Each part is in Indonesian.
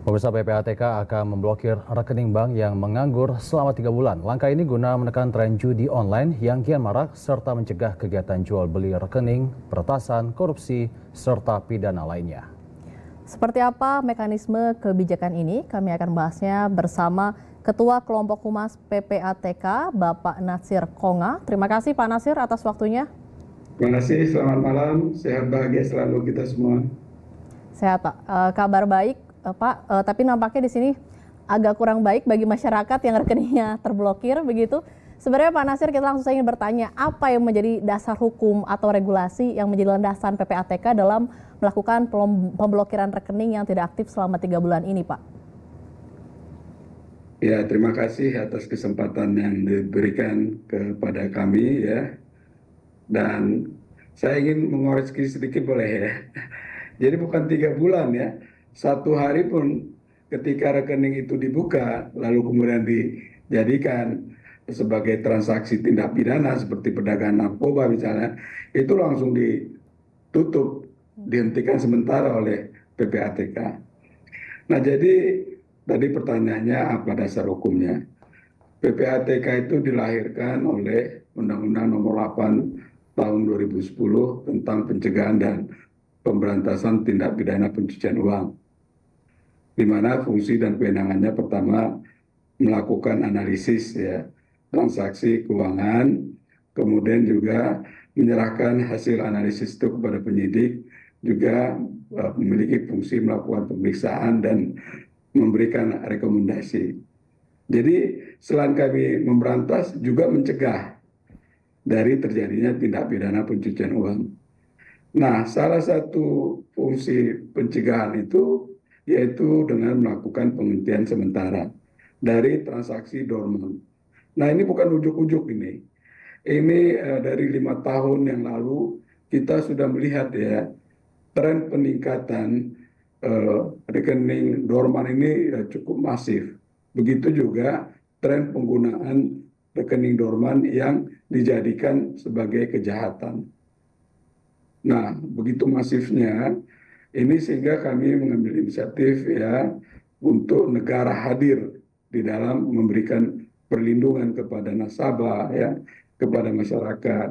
Pemirsa PPATK akan memblokir rekening bank yang menganggur selama 3 bulan. Langkah ini guna menekan tren judi online yang kian marak serta mencegah kegiatan jual beli rekening, peretasan, korupsi, serta pidana lainnya. Seperti apa mekanisme kebijakan ini? Kami akan bahasnya bersama Ketua Kelompok Humas PPATK, Bapak Natsir Konga. Terima kasih Pak Natsir atas waktunya. Terima kasih, selamat malam, sehat bahagia selalu kita semua. Sehat Pak, kabar baik Pak, tapi nampaknya di sini agak kurang baik bagi masyarakat yang rekeningnya terblokir begitu. Sebenarnya Pak Natsir, kita langsung ingin bertanya, apa yang menjadi dasar hukum atau regulasi yang menjadi landasan PPATK dalam melakukan pemblokiran rekening yang tidak aktif selama 3 bulan ini Pak? Ya, terima kasih atas kesempatan yang diberikan kepada kami ya. Dan saya ingin mengoreksi sedikit boleh ya. Jadi bukan 3 bulan ya, 1 hari pun ketika rekening itu dibuka lalu kemudian dijadikan sebagai transaksi tindak pidana seperti perdagangan narkoba misalnya, itu langsung ditutup, dihentikan sementara oleh PPATK. Nah jadi tadi pertanyaannya apa dasar hukumnya? PPATK itu dilahirkan oleh Undang-Undang Nomor 8 Tahun 2010 tentang pencegahan dan pemberantasan tindak pidana pencucian uang, di mana fungsi dan kewenangannya pertama melakukan analisis ya transaksi keuangan, kemudian juga menyerahkan hasil analisis itu kepada penyidik, juga memiliki fungsi melakukan pemeriksaan dan memberikan rekomendasi. Jadi selain kami memberantas, juga mencegah dari terjadinya tindak pidana pencucian uang. Nah, salah satu fungsi pencegahan itu yaitu dengan melakukan penghentian sementara dari transaksi dorman. Nah, ini bukan ujuk-ujuk ini. Ini dari 5 tahun yang lalu kita sudah melihat ya tren peningkatan rekening dorman ini cukup masif. Begitu juga tren penggunaan rekening dorman yang dijadikan sebagai kejahatan. Nah, begitu masifnya ini sehingga kami mengambil inisiatif ya untuk negara hadir di dalam memberikan perlindungan kepada nasabah ya, kepada masyarakat,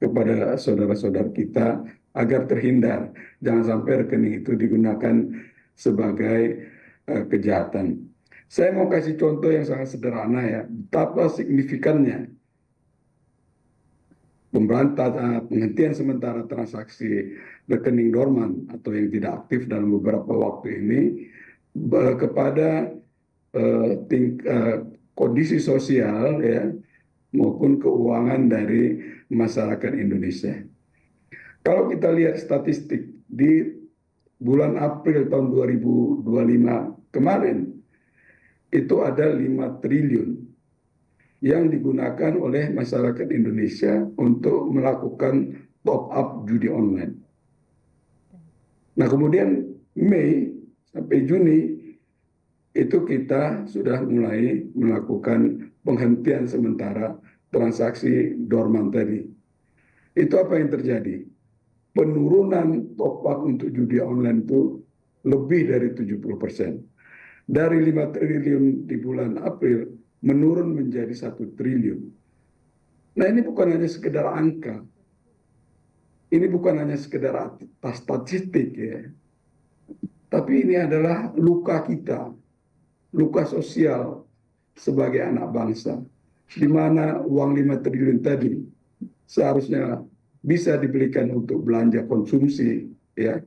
kepada saudara-saudara kita agar terhindar jangan sampai rekening itu digunakan sebagai kejahatan. Saya mau kasih contoh yang sangat sederhana ya, betapa signifikannya pemberantasan penghentian sementara transaksi rekening dorman atau yang tidak aktif dalam beberapa waktu ini kepada kondisi sosial ya maupun keuangan dari masyarakat Indonesia. Kalau kita lihat statistik di bulan April tahun 2025 kemarin, itu ada 5 triliun yang digunakan oleh masyarakat Indonesia untuk melakukan top up judi online. Nah kemudian Mei sampai Juni itu kita sudah mulai melakukan penghentian sementara transaksi dorman tadi. Itu apa yang terjadi? Penurunan top up untuk judi online itu lebih dari 70%. Dari 5 triliun di bulan April menurun menjadi 1 triliun. Nah ini bukan hanya sekedar angka. Ini bukan hanya sekedar statistik ya. Tapi ini adalah luka kita. Luka sosial sebagai anak bangsa. Di mana uang 5 triliun tadi seharusnya bisa dibelikan untuk belanja konsumsi ya.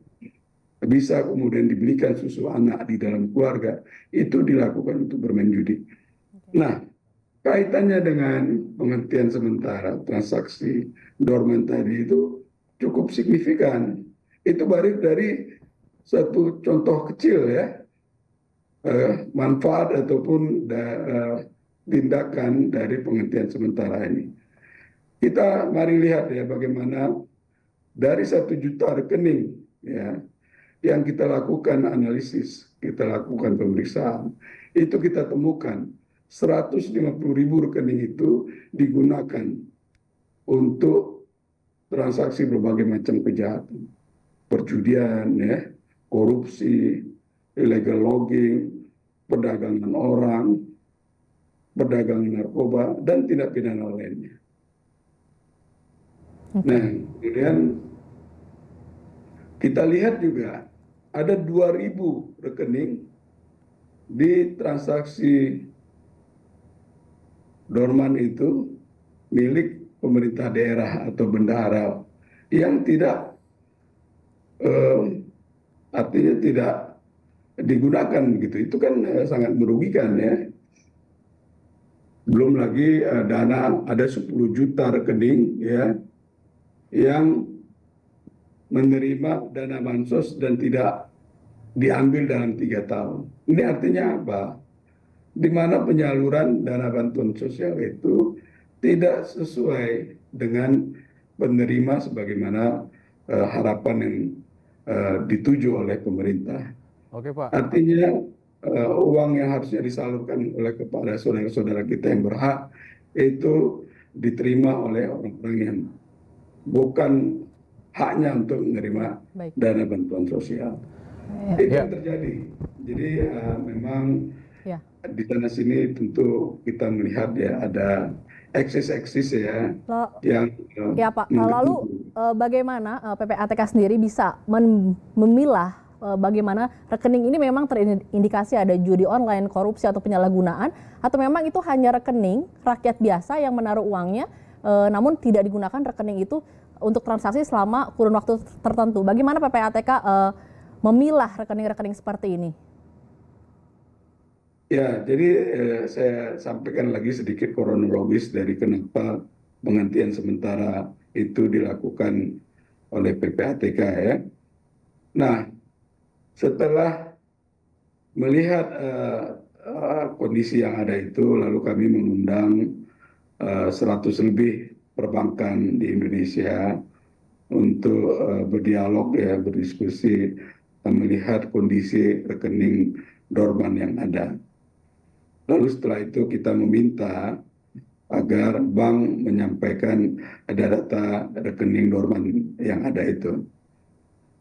Bisa kemudian dibelikan susu anak di dalam keluarga, itu dilakukan untuk bermain judi. Nah, kaitannya dengan penghentian sementara transaksi dorman tadi itu cukup signifikan. Itu baru dari satu contoh kecil ya, manfaat ataupun tindakan dari penghentian sementara ini. Kita mari lihat ya bagaimana dari 1 juta rekening ya, yang kita lakukan analisis, kita lakukan pemeriksaan, itu kita temukan 150.000 rekening itu digunakan untuk transaksi berbagai macam kejahatan, perjudian, ya, korupsi, illegal logging, perdagangan orang, perdagangan narkoba, dan tindak pidana lainnya. Nah, kemudian kita lihat juga ada 2.000 rekening di transaksi dorman itu milik pemerintah daerah atau bendahara yang tidak artinya tidak digunakan gitu. Itu kan sangat merugikan ya. Belum lagi dana ada 10 juta rekening ya yang menerima dana bansos dan tidak diambil dalam 3 tahun. Ini artinya apa? Di mana penyaluran dana bantuan sosial itu tidak sesuai dengan penerima sebagaimana harapan yang dituju oleh pemerintah. Oke, Pak. Artinya uang yang harusnya disalurkan oleh kepada saudara-saudara kita yang berhak itu diterima oleh orang-orang yang bukan haknya untuk menerima dana bantuan sosial. Itu yang terjadi. Jadi memang di sana sini tentu kita melihat ya ada eksis-eksis ya yang ya Pak. Lalu bagaimana PPATK sendiri bisa memilah bagaimana rekening ini memang terindikasi ada judi online, korupsi atau penyalahgunaan, atau memang itu hanya rekening rakyat biasa yang menaruh uangnya namun tidak digunakan rekening itu untuk transaksi selama kurun waktu tertentu. Bagaimana PPATK memilah rekening-rekening seperti ini? Ya, jadi saya sampaikan lagi sedikit kronologis dari kenapa penghentian sementara itu dilakukan oleh PPATK ya. Nah, setelah melihat kondisi yang ada itu, lalu kami mengundang 100 lebih perbankan di Indonesia untuk berdialog ya, berdiskusi, melihat kondisi rekening dorman yang ada. Lalu setelah itu kita meminta agar bank menyampaikan data rekening dorman yang ada itu.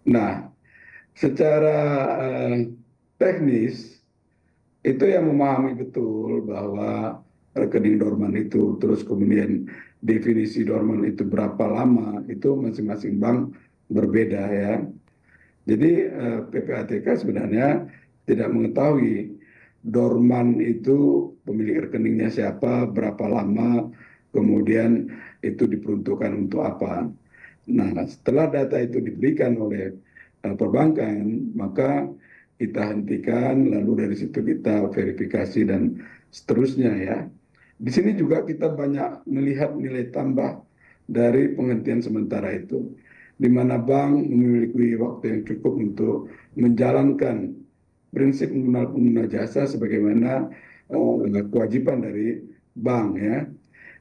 Nah, secara teknis itu yang memahami betul bahwa rekening dorman itu, terus kemudian definisi dorman itu berapa lama, itu masing-masing bank berbeda ya. Jadi PPATK sebenarnya tidak mengetahui dorman itu pemilik rekeningnya siapa, berapa lama, kemudian itu diperuntukkan untuk apa. Nah, setelah data itu diberikan oleh perbankan, maka kita hentikan, lalu dari situ kita verifikasi dan seterusnya ya. Di sini juga kita banyak melihat nilai tambah dari penghentian sementara itu, di mana bank memiliki waktu yang cukup untuk menjalankan prinsip pengguna jasa sebagaimana kewajiban dari bank ya.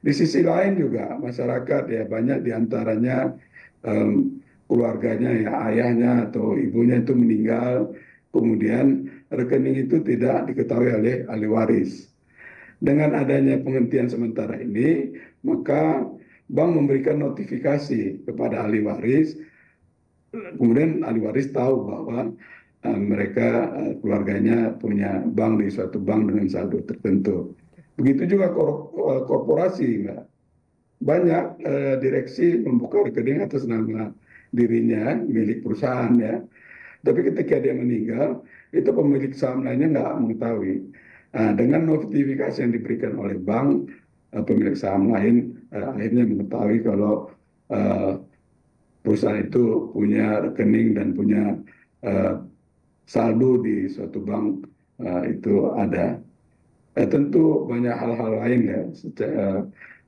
Di sisi lain juga masyarakat ya banyak diantaranya keluarganya ya ayahnya atau ibunya itu meninggal, kemudian rekening itu tidak diketahui oleh ahli waris. Dengan adanya penghentian sementara ini, maka bank memberikan notifikasi kepada ahli waris, kemudian ahli waris tahu bahwa mereka keluarganya punya bank di suatu bank dengan saldo tertentu. Begitu juga korporasi, Mbak. Banyak direksi membuka rekening atas nama dirinya milik perusahaan ya. Tapi ketika dia meninggal, itu pemilik saham lainnya nggak mengetahui. Dengan notifikasi yang diberikan oleh bank, pemilik saham lain akhirnya mengetahui kalau perusahaan itu punya rekening dan punya saldo di suatu bank itu ada. Tentu banyak hal-hal lain ya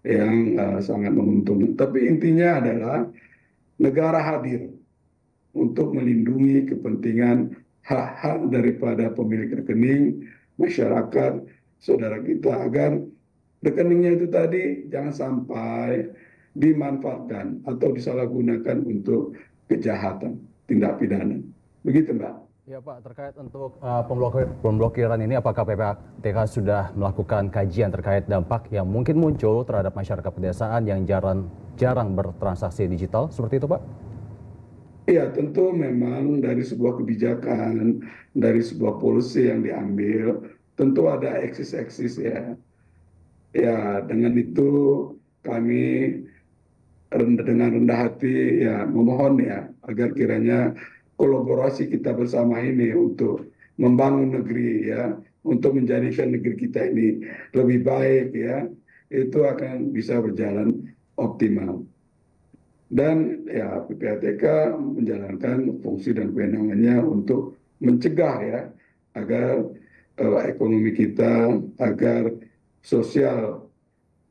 yang sangat menguntungkan. Tapi intinya adalah negara hadir untuk melindungi kepentingan hak-hak daripada pemilik rekening, masyarakat, saudara kita agar rekeningnya itu tadi jangan sampai dimanfaatkan atau disalahgunakan untuk kejahatan, tindak pidana. Begitu, Mbak. Ya Pak, terkait untuk pemblokiran ini, apakah PPATK sudah melakukan kajian terkait dampak yang mungkin muncul terhadap masyarakat pedesaan yang jarang bertransaksi digital, seperti itu Pak? Iya, tentu memang dari sebuah kebijakan, dari sebuah policy yang diambil, tentu ada eksis-eksis ya. Ya, dengan itu kami dengan rendah hati ya memohon ya agar kiranya kolaborasi kita bersama ini untuk membangun negeri ya, untuk menjadikan negeri kita ini lebih baik ya, itu akan bisa berjalan optimal. Dan ya PPATK menjalankan fungsi dan kewenangannya untuk mencegah ya agar ekonomi kita, agar sosial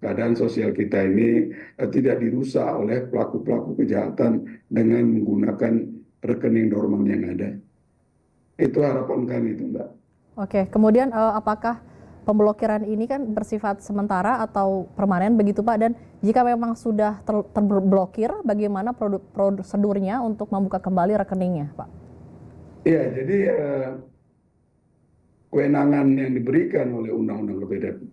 keadaan sosial kita ini tidak dirusak oleh pelaku-pelaku kejahatan dengan menggunakan rekening dorman yang ada. Itu harapan kami itu, Mbak. Oke, kemudian apakah pemblokiran ini kan bersifat sementara atau permanen begitu Pak? Dan jika memang sudah terblokir, bagaimana prosedurnya untuk membuka kembali rekeningnya Pak? Iya, jadi kewenangan yang diberikan oleh Undang-Undang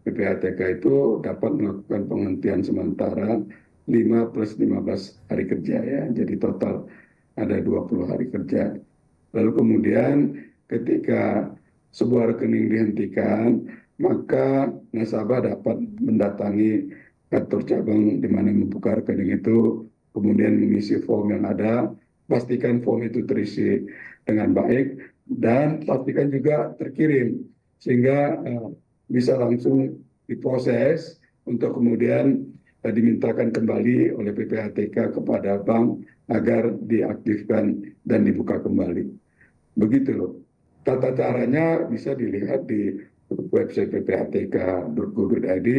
PPATK itu dapat melakukan penghentian sementara 5 plus 15 hari kerja ya. Jadi total ada 20 hari kerja. Lalu kemudian ketika sebuah rekening dihentikan, maka nasabah dapat mendatangi kantor cabang di mana membuka rekening itu, kemudian mengisi form yang ada, pastikan form itu terisi dengan baik, dan pastikan juga terkirim, sehingga bisa langsung diproses untuk kemudian dimintakan kembali oleh PPATK kepada bank agar diaktifkan dan dibuka kembali. Begitu loh. Tata caranya bisa dilihat di website ppatk.go.id,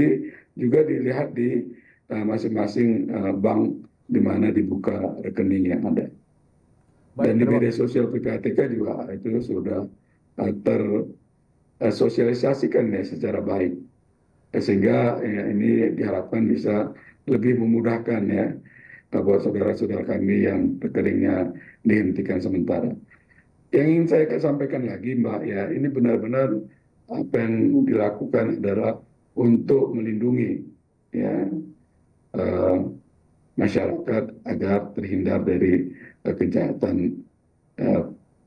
juga dilihat di masing-masing bank di mana dibuka rekening yang ada. Dan di media sosial PPATK juga itu sudah tersosialisasikan ya secara baik. Sehingga ya, ini diharapkan bisa lebih memudahkan ya buat saudara-saudara kami yang rekeningnya dihentikan sementara. Yang ingin saya sampaikan lagi Mbak ya, ini benar-benar apa yang dilakukan adalah untuk melindungi ya masyarakat agar terhindar dari kejahatan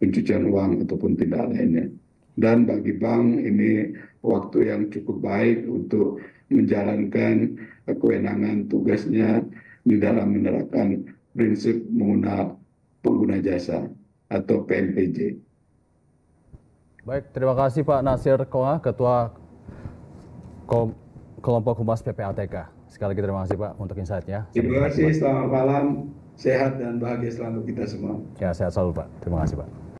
pencucian uang ataupun tindak lainnya. Dan bagi bank ini waktu yang cukup baik untuk menjalankan kewenangan tugasnya di dalam menerapkan prinsip pengguna jasa atau PNPJ. Baik, terima kasih Pak Nasir Konga, Ketua Kelompok Humas PPATK. Sekali lagi terima kasih Pak untuk insight-nya. Terima kasih, selamat malam, sehat dan bahagia selalu kita semua. Ya, sehat selalu Pak. Terima kasih Pak.